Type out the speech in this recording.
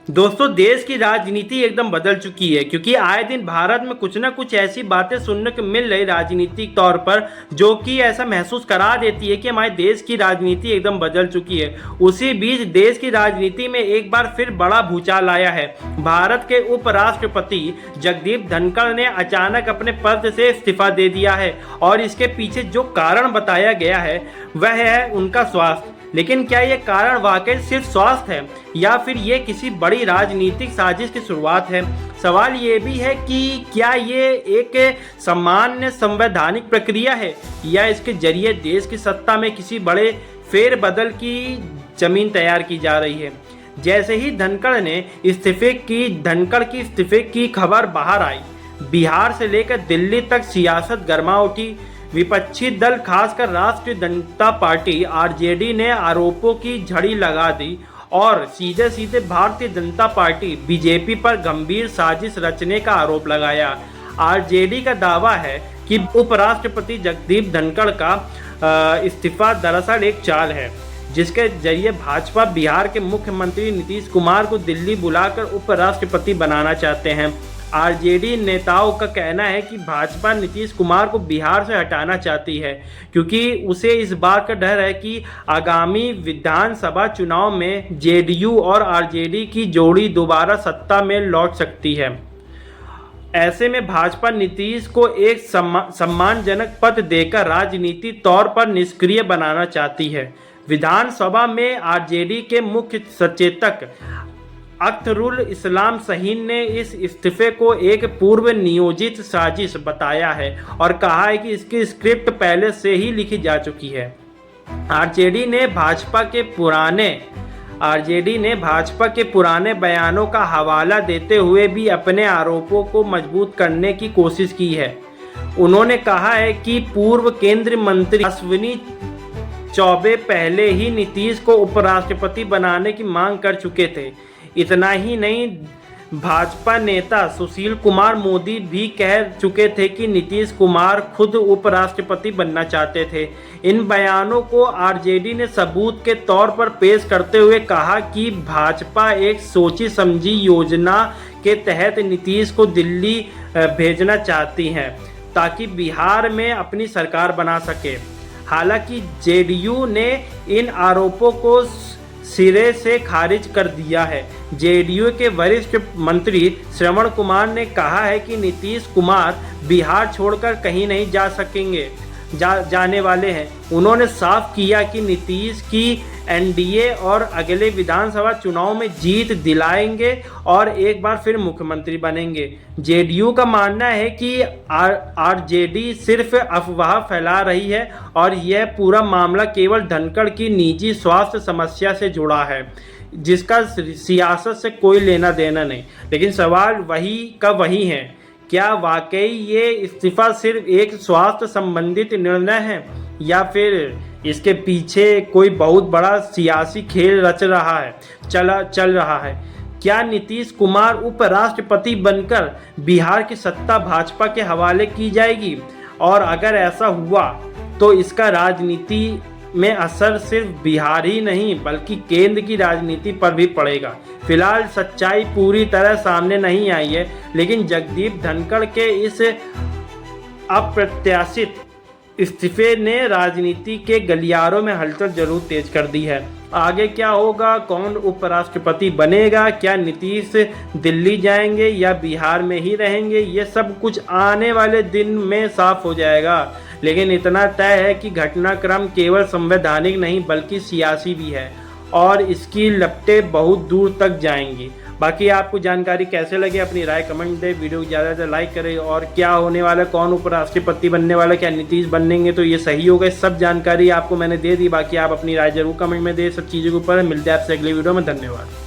दोस्तों, देश की राजनीति एकदम बदल चुकी है क्योंकि आए दिन भारत में कुछ ना कुछ ऐसी बातें सुनने को मिल रही राजनीतिक तौर पर जो कि ऐसा महसूस करा देती है कि हमारे देश की राजनीति एकदम बदल चुकी है। उसी बीच देश की राजनीति में एक बार फिर बड़ा भूचाल आया है। भारत के उपराष्ट्रपति जगदीप धनखड़ ने अचानक अपने पद से इस्तीफा दे दिया है और इसके पीछे जो कारण बताया गया है वह है उनका स्वास्थ्य। लेकिन क्या ये कारण वाकई सिर्फ स्वास्थ्य है या फिर ये किसी बड़ी राजनीतिक साजिश की शुरुआत है? सवाल ये भी है कि क्या ये एक सामान्य संवैधानिक प्रक्रिया है या इसके जरिए देश की सत्ता में किसी बड़े फेरबदल की जमीन तैयार की जा रही है। जैसे ही धनखड़ की इस्तीफे की खबर बाहर आई, बिहार से लेकर दिल्ली तक सियासत गर्मा उठी। विपक्षी दल खासकर राष्ट्रीय जनता पार्टी आरजेडी ने आरोपों की झड़ी लगा दी और सीधे सीधे भारतीय जनता पार्टी बीजेपी पर गंभीर साजिश रचने का आरोप लगाया। आरजेडी का दावा है कि उपराष्ट्रपति जगदीप धनखड़ का इस्तीफा दरअसल एक चाल है जिसके जरिए भाजपा बिहार के मुख्यमंत्री नीतीश कुमार को दिल्ली बुलाकर उपराष्ट्रपति बनाना चाहते हैं। आरजेडी नेताओं का कहना है कि भाजपा नीतीश कुमार को बिहार से हटाना चाहती है क्योंकि उसे इस बात का डर है कि आगामी विधानसभा चुनाव में जेडीयू और आरजेडी की जोड़ी दोबारा सत्ता में लौट सकती है। ऐसे में भाजपा नीतीश को एक सम्मानजनक पद देकर राजनीति तौर पर निष्क्रिय बनाना चाहती है। विधानसभा में आरजेडी के मुख्य सचेतक अख्तरुल इस्लाम शाहीन ने इस इस्तीफे को एक पूर्व नियोजित साजिश बताया है और कहा है कि इसकी स्क्रिप्ट पहले से ही लिखी जा चुकी है। आरजेडी ने भाजपा के पुराने बयानों का हवाला देते हुए भी अपने आरोपों को मजबूत करने की कोशिश की है। उन्होंने कहा है कि पूर्व केंद्रीय मंत्री अश्विनी चौबे पहले ही नीतीश को उपराष्ट्रपति बनाने की मांग कर चुके थे। इतना ही नहीं, भाजपा नेता सुशील कुमार मोदी भी कह चुके थे कि नीतीश कुमार खुद उपराष्ट्रपति बनना चाहते थे। इन बयानों को आरजेडी ने सबूत के तौर पर पेश करते हुए कहा कि भाजपा एक सोची समझी योजना के तहत नीतीश को दिल्ली भेजना चाहती है ताकि बिहार में अपनी सरकार बना सके। हालांकि जेडीयू ने इन आरोपों को सिरे से खारिज कर दिया है। जेडीयू के वरिष्ठ मंत्री श्रवण कुमार ने कहा है कि नीतीश कुमार बिहार छोड़कर कहीं नहीं जाने वाले हैं। उन्होंने साफ किया कि नीतीश की एनडीए और अगले विधानसभा चुनाव में जीत दिलाएंगे और एक बार फिर मुख्यमंत्री बनेंगे। जेडीयू का मानना है कि आरजेडी सिर्फ अफवाह फैला रही है और यह पूरा मामला केवल धनखड़ की निजी स्वास्थ्य समस्या से जुड़ा है जिसका सियासत से कोई लेना देना नहीं। लेकिन सवाल वही है, क्या वाकई ये इस्तीफा सिर्फ एक स्वास्थ्य संबंधित निर्णय है या फिर इसके पीछे कोई बहुत बड़ा सियासी खेल चल रहा है? क्या नीतीश कुमार उपराष्ट्रपति बनकर बिहार की सत्ता भाजपा के हवाले की जाएगी? और अगर ऐसा हुआ तो इसका राजनीति में असर सिर्फ बिहार ही नहीं बल्कि केंद्र की राजनीति पर भी पड़ेगा। फिलहाल सच्चाई पूरी तरह सामने नहीं आई है, लेकिन जगदीप धनखड़ के इस अप्रत्याशित इस्तीफे ने राजनीति के गलियारों में हलचल जरूर तेज कर दी है। आगे क्या होगा, कौन उपराष्ट्रपति बनेगा, क्या नीतीश दिल्ली जाएंगे या बिहार में ही रहेंगे, ये सब कुछ आने वाले दिन में साफ हो जाएगा। लेकिन इतना तय है कि घटनाक्रम केवल संवैधानिक नहीं बल्कि सियासी भी है और इसकी लपटें बहुत दूर तक जाएंगी। बाकी आपको जानकारी कैसे लगे अपनी राय कमेंट दें, वीडियो को ज़्यादा से लाइक करें। और क्या होने वाला, कौन उपराष्ट्रपति बनने वाला, क्या नीतीश बनेंगे तो ये सही होगा, सब जानकारी आपको मैंने दे दी। बाकी आप अपनी राय जरूर कमेंट में दें सब चीज़ों के ऊपर। मिलते हैं आपसे अगली वीडियो में। धन्यवाद।